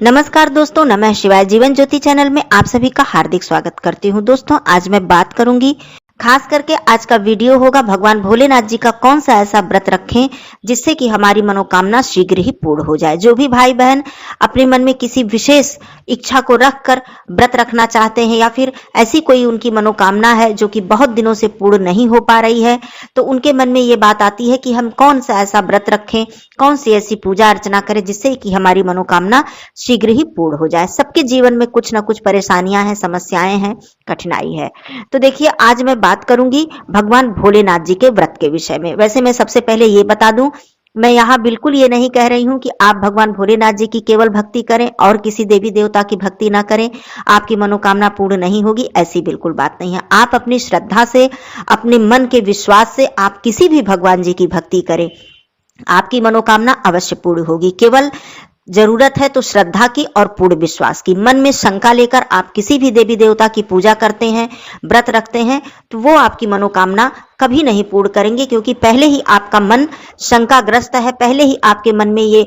नमस्कार दोस्तों, नमः शिवाय। जीवन ज्योति चैनल में आप सभी का हार्दिक स्वागत करती हूँ। दोस्तों, आज मैं बात करूंगी, खास करके आज का वीडियो होगा भगवान भोलेनाथ जी का कौन सा ऐसा व्रत रखें जिससे कि हमारी मनोकामना शीघ्र ही पूर्ण हो जाए। जो भी भाई बहन अपने मन में किसी विशेष इच्छा को रखकर व्रत रखना चाहते हैं या फिर ऐसी कोई उनकी मनोकामना है जो कि बहुत दिनों से पूर्ण नहीं हो पा रही है, तो उनके मन में ये बात आती है कि हम कौन सा ऐसा व्रत रखें, कौन सी ऐसी पूजा अर्चना करें जिससे कि हमारी मनोकामना शीघ्र ही पूर्ण हो जाए। सबके जीवन में कुछ ना कुछ परेशानियां हैं, समस्याएं हैं, कठिनाई है। तो देखिए, आज मैं बात करूंगी भगवान भोलेनाथ जी के व्रत के विषय में। वैसे मैं सबसे पहले ये बता दूं, मैं यहाँ बिल्कुल ये नहीं कह रही हूँ कि आप भगवान भोलेनाथ जी की केवल भक्ति करें और किसी देवी देवता की भक्ति ना करें, आपकी मनोकामना पूर्ण नहीं होगी। ऐसी बिल्कुल बात नहीं है। आप अपनी श्रद्धा से, अपने मन के विश्वास से आप किसी भी भगवान जी की भक्ति करें, आपकी मनोकामना अवश्य पूर्ण होगी। केवल जरूरत है तो श्रद्धा की और पूर्ण विश्वास की। मन में शंका लेकर आप किसी भी देवी देवता की पूजा करते हैं, व्रत रखते हैं, तो वो आपकी मनोकामना कभी नहीं पूर्ण करेंगे, क्योंकि पहले ही आपका मन शंकाग्रस्त है, पहले ही आपके मन में ये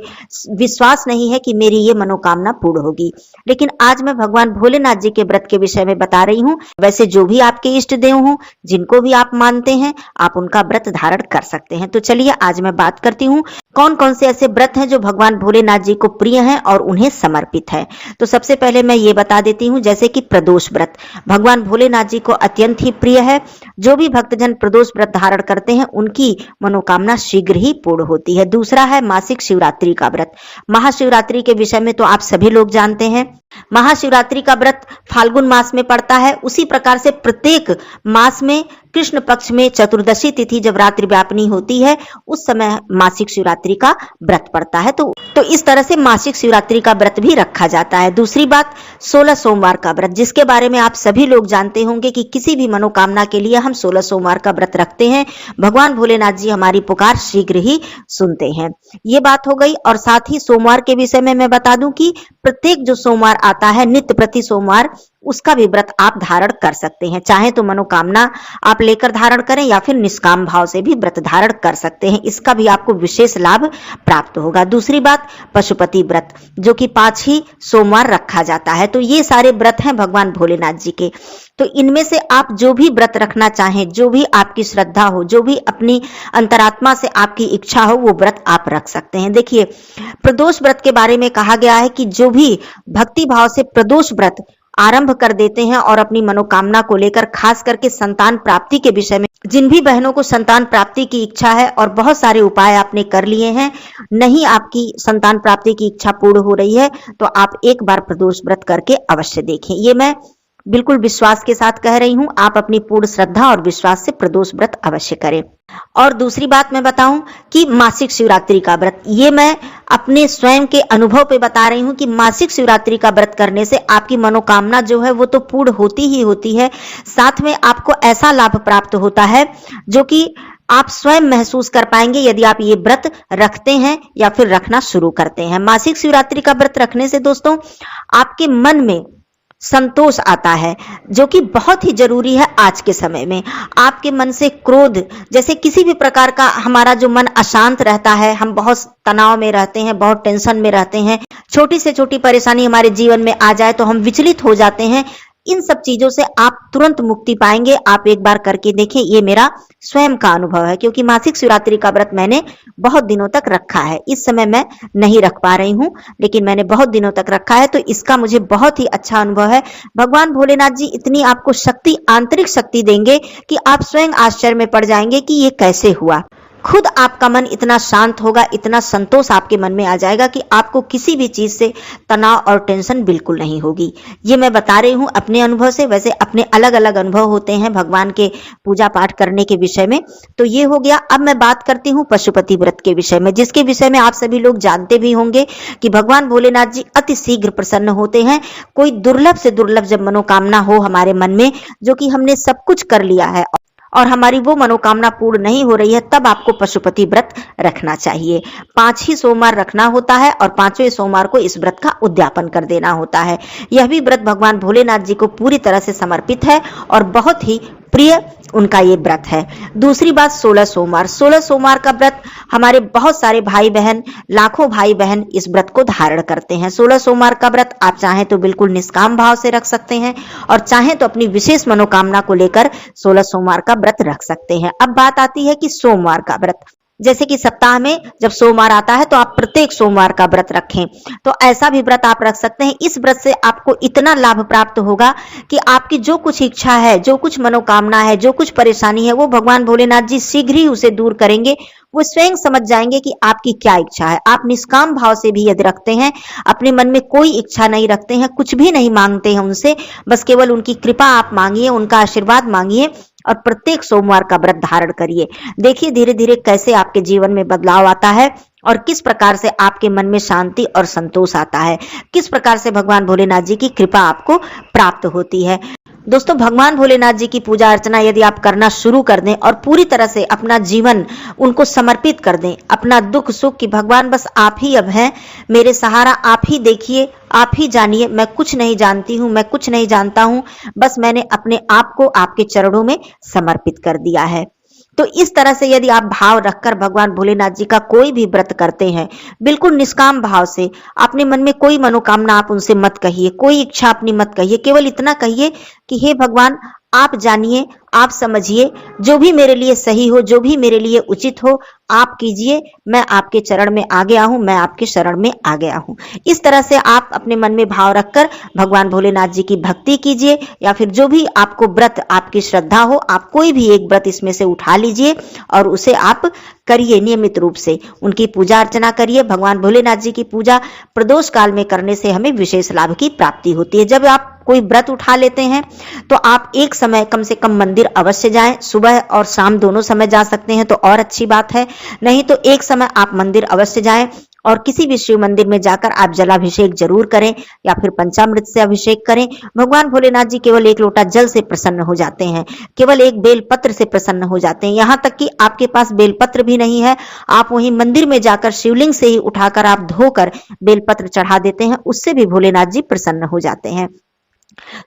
विश्वास नहीं है कि मेरी ये मनोकामना पूर्ण होगी। लेकिन आज मैं भगवान भोलेनाथ जी के व्रत के विषय में बता रही हूँ। वैसे जो भी आपके इष्ट देव हों, जिनको भी आप मानते हैं, आप उनका व्रत धारण कर सकते हैं। तो चलिए, आज मैं बात करती हूँ कौन कौन से ऐसे व्रत हैं जो भगवान भोलेनाथ जी को प्रिय हैं और उन्हें समर्पित है। तो सबसे पहले मैं ये बता देती हूँ, जैसे कि प्रदोष व्रत भगवान भोलेनाथ जी को अत्यंत ही प्रिय है। जो भी भक्तजन प्रदोष व्रत धारण करते हैं, उनकी मनोकामना शीघ्र ही पूर्ण होती है। दूसरा है मासिक शिवरात्रि का व्रत। महाशिवरात्रि के विषय में तो आप सभी लोग जानते हैं। महाशिवरात्रि का व्रत फाल्गुन मास में पड़ता है। उसी प्रकार से प्रत्येक मास में कृष्ण पक्ष में चतुर्दशी तिथि जब रात्रि व्यापनी होती है, उस समय मासिक शिवरात्रि का व्रत पड़ता है। तो इस तरह से मासिक शिवरात्रि का व्रत भी रखा जाता है। दूसरी बात, 16 सोमवार का व्रत, जिसके बारे में आप सभी लोग जानते होंगे कि किसी भी मनोकामना के लिए हम 16 सोमवार का व्रत रखते हैं। भगवान भोलेनाथ जी हमारी पुकार शीघ्र ही सुनते हैं। ये बात हो गई। और साथ ही सोमवार के विषय में मैं बता दूं कि प्रत्येक जो सोमवार आता है, नित्य प्रति सोमवार, उसका भी व्रत आप धारण कर सकते हैं। चाहे तो मनोकामना आप लेकर धारण करें या फिर निष्काम भाव से भी व्रत धारण कर सकते हैं। इसका भी आपको विशेष लाभ प्राप्त होगा। दूसरी बात, पशुपति व्रत, जो कि 5 ही सोमवार रखा जाता है। तो ये सारे व्रत हैं भगवान भोलेनाथ जी के। तो इनमें से आप जो भी व्रत रखना चाहें, जो भी आपकी श्रद्धा हो, जो भी अपनी अंतरात्मा से आपकी इच्छा हो, वो व्रत आप रख सकते हैं। देखिए, प्रदोष व्रत के बारे में कहा गया है कि जो भी भक्ति भाव से प्रदोष व्रत आरंभ कर देते हैं और अपनी मनोकामना को लेकर, खास करके संतान प्राप्ति के विषय में, जिन भी बहनों को संतान प्राप्ति की इच्छा है और बहुत सारे उपाय आपने कर लिए हैं, नहीं आपकी संतान प्राप्ति की इच्छा पूर्ण हो रही है, तो आप एक बार प्रदोष व्रत करके अवश्य देखें। ये मैं बिल्कुल विश्वास के साथ कह रही हूं। आप अपनी पूर्ण श्रद्धा और विश्वास से प्रदोष व्रत अवश्य करें। और दूसरी बात मैं बताऊं कि मासिक शिवरात्रि का व्रत, ये मैं अपने स्वयं के अनुभव पे बता रही हूं कि मासिक शिवरात्रि का व्रत करने से आपकी मनोकामना जो है वो तो पूर्ण होती ही होती है, साथ में आपको ऐसा लाभ प्राप्त होता है जो कि आप स्वयं महसूस कर पाएंगे यदि आप ये व्रत रखते हैं या फिर रखना शुरू करते हैं। मासिक शिवरात्रि का व्रत रखने से दोस्तों आपके मन में संतोष आता है, जो कि बहुत ही जरूरी है आज के समय में। आपके मन से क्रोध, जैसे किसी भी प्रकार का हमारा जो मन अशांत रहता है, हम बहुत तनाव में रहते हैं, बहुत टेंशन में रहते हैं, छोटी से छोटी परेशानी हमारे जीवन में आ जाए तो हम विचलित हो जाते हैं। इन सब चीजों से आप तुरंत मुक्ति पाएंगे। आप एक बार करके देखें, ये मेरा स्वयं का अनुभव है, क्योंकि मासिक शिवरात्रि का व्रत मैंने बहुत दिनों तक रखा है। इस समय मैं नहीं रख पा रही हूँ, लेकिन मैंने बहुत दिनों तक रखा है, तो इसका मुझे बहुत ही अच्छा अनुभव है। भगवान भोलेनाथ जी इतनी आपको शक्ति, आंतरिक शक्ति देंगे कि आप स्वयं आश्चर्य में पड़ जाएंगे कि ये कैसे हुआ। खुद आपका मन इतना शांत होगा, इतना संतोष आपके मन में आ जाएगा कि आपको किसी भी चीज से तनाव और टेंशन बिल्कुल नहीं होगी। ये मैं बता रही हूं अपने अनुभव से। वैसे अपने अलग अलग अनुभव होते हैं भगवान के पूजा पाठ करने के विषय में। तो ये हो गया। अब मैं बात करती हूँ पशुपति व्रत के विषय में, जिसके विषय में आप सभी लोग जानते भी होंगे कि भगवान भोलेनाथ जी अति शीघ्र प्रसन्न होते हैं। कोई दुर्लभ से दुर्लभ जब मनोकामना हो हमारे मन में, जो कि हमने सब कुछ कर लिया है और हमारी वो मनोकामना पूर्ण नहीं हो रही है, तब आपको पशुपति व्रत रखना चाहिए। 5 ही सोमवार रखना होता है और 5वें सोमवार को इस व्रत का उद्यापन कर देना होता है। यह भी व्रत भगवान भोलेनाथ जी को पूरी तरह से समर्पित है और बहुत ही प्रिय उनका ये व्रत है। दूसरी बात 16 सोमवार। 16 सोमवार का व्रत हमारे बहुत सारे भाई बहन, लाखों भाई बहन इस व्रत को धारण करते हैं। 16 सोमवार का व्रत आप चाहें तो बिल्कुल निष्काम भाव से रख सकते हैं और चाहें तो अपनी विशेष मनोकामना को लेकर 16 सोमवार का व्रत रख सकते हैं। अब बात आती है कि सोमवार का व्रत। जैसे कि सप्ताह में जब सोमवार आता है तो आप प्रत्येक सोमवार का व्रत रखें, तो ऐसा भी व्रत आप रख सकते हैं। इस व्रत से आपको इतना लाभ प्राप्त होगा कि आपकी जो कुछ इच्छा है, जो कुछ मनोकामना है, जो कुछ परेशानी है, वो भगवान भोलेनाथ जी शीघ्र ही उसे दूर करेंगे। वो स्वयं समझ जाएंगे कि आपकी क्या इच्छा है। आप निष्काम भाव से भी यदि रखते हैं, अपने मन में कोई इच्छा नहीं रखते हैं, कुछ भी नहीं मांगते हैं उनसे, बस केवल उनकी कृपा आप मांगिए, उनका आशीर्वाद मांगिए और प्रत्येक सोमवार का व्रत धारण करिए। देखिए धीरे धीरे कैसे आपके जीवन में बदलाव आता है और किस प्रकार से आपके मन में शांति और संतोष आता है, किस प्रकार से भगवान भोलेनाथ जी की कृपा आपको प्राप्त होती है। दोस्तों, भगवान भोलेनाथ जी की पूजा अर्चना यदि आप करना शुरू कर दें और पूरी तरह से अपना जीवन उनको समर्पित कर दें, अपना दुख सुख कि भगवान बस आप ही अब हैं, मेरे सहारा आप ही देखिए, आप ही जानिए, मैं कुछ नहीं जानती हूं, मैं कुछ नहीं जानता हूं, बस मैंने अपने आप को आपके चरणों में समर्पित कर दिया है। तो इस तरह से यदि आप भाव रखकर भगवान भोलेनाथ जी का कोई भी व्रत करते हैं, बिल्कुल निष्काम भाव से, अपने मन में कोई मनोकामना आप उनसे मत कहिए, कोई इच्छा अपनी मत कहिए, केवल इतना कहिए कि हे भगवान आप जानिए, आप समझिए, जो भी मेरे लिए सही हो, जो भी मेरे लिए उचित हो, आप कीजिए, मैं आपके चरण में आ गया हूं, मैं आपके शरण में आ गया हूं। इस तरह से आप अपने मन में भाव रखकर भगवान भोलेनाथ जी की भक्ति कीजिए, या फिर जो भी आपको व्रत, आपकी श्रद्धा हो, आप कोई भी एक व्रत इसमें से उठा लीजिए और उसे आप करिए नियमित रूप से, उनकी पूजा अर्चना करिए। भगवान भोलेनाथ जी की पूजा प्रदोष काल में करने से हमें विशेष लाभ की प्राप्ति होती है। जब आप कोई व्रत उठा लेते हैं तो आप एक समय कम से कम मंदिर अवश्य जाएं, सुबह और शाम दोनों समय जा सकते हैं तो और अच्छी बात है, नहीं तो एक समय आप मंदिर अवश्य जाएं और किसी भी शिव मंदिर में जाकर आप जलाभिषेक जरूर करें या फिर पंचामृत से अभिषेक करें। भगवान भोलेनाथ जी केवल एक लोटा जल से प्रसन्न हो जाते हैं, केवल एक बेलपत्र से प्रसन्न हो जाते हैं। यहां तक कि आपके पास बेलपत्र भी नहीं है, आप वहीं मंदिर में जाकर शिवलिंग से ही उठाकर आप धोकर बेलपत्र चढ़ा देते हैं, उससे भी भोलेनाथ जी प्रसन्न हो जाते हैं।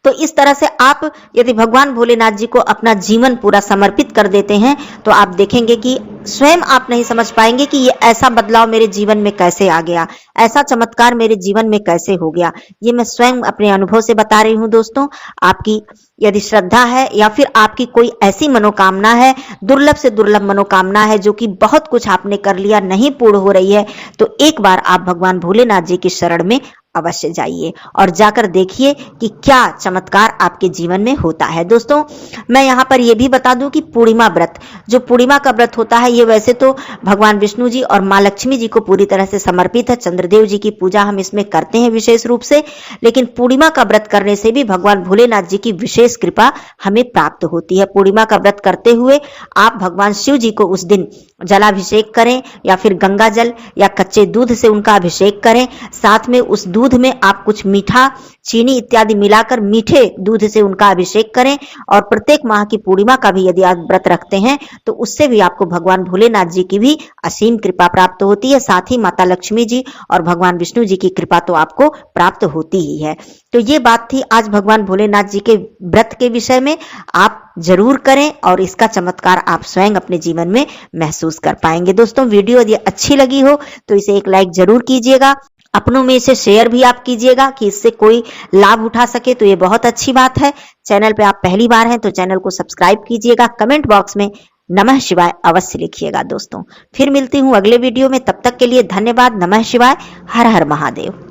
तो इस तरह से आप यदि भगवान भोलेनाथ जी को अपना जीवन पूरा समर्पित कर देते हैं तो आप देखेंगे कि स्वयं आप नहीं समझ पाएंगे कि ये ऐसा बदलाव मेरे जीवन में कैसे आ गया, ऐसा चमत्कार मेरे जीवन में कैसे हो गया। ये मैं स्वयं अपने अनुभव से बता रही हूं। दोस्तों, आपकी यदि श्रद्धा है या फिर आपकी कोई ऐसी मनोकामना है, दुर्लभ से दुर्लभ मनोकामना है जो कि बहुत कुछ आपने कर लिया, नहीं पूर्ण हो रही है, तो एक बार आप भगवान भोलेनाथ जी की शरण में अवश्य जाइए और जाकर देखिए कि क्या चमत्कार आपके जीवन में होता है। दोस्तों, मैं यहाँ पर यह भी बता दूं कि पूर्णिमा व्रत, जो पूर्णिमा का व्रत होता है, ये वैसे तो भगवान विष्णु जी और माँ लक्ष्मी जी को पूरी तरह से समर्पित है। चंद्रदेव जी की पूजा हम इसमें करते हैं विशेष रूप से, लेकिन पूर्णिमा का व्रत करने से भी भगवान भोलेनाथ जी की विशेष कृपा हमें प्राप्त होती है। पूर्णिमा का व्रत करते हुए आप भगवान शिव जी को उस दिन जलाभिषेक करें या फिर गंगा जल या कच्चे दूध से उनका अभिषेक करें। साथ में उस दूध में आप कुछ मीठा, चीनी इत्यादि मिलाकर मीठे दूध से उनका अभिषेक करें। और प्रत्येक माह की पूर्णिमा का भी यदि आप व्रत रखते हैं तो उससे भी आपको भगवान भोलेनाथ जी की भी असीम कृपा प्राप्त होती है। साथ ही माता लक्ष्मी जी और भगवान विष्णु जी की कृपा तो आपको प्राप्त होती ही है। तो ये बात थी आज भगवान भोलेनाथ जी के व्रत के विषय में। आप जरूर करें और इसका चमत्कार आप स्वयं अपने जीवन में महसूस कर पाएंगे। दोस्तों, वीडियो यदि अच्छी लगी हो तो इसे एक लाइक जरूर कीजिएगा, अपनों में इसे शेयर भी आप कीजिएगा कि इससे कोई लाभ उठा सके, तो ये बहुत अच्छी बात है। चैनल पे आप पहली बार हैं तो चैनल को सब्सक्राइब कीजिएगा। कमेंट बॉक्स में नमः शिवाय अवश्य लिखिएगा। दोस्तों, फिर मिलती हूँ अगले वीडियो में, तब तक के लिए धन्यवाद। नमः शिवाय, हर हर महादेव।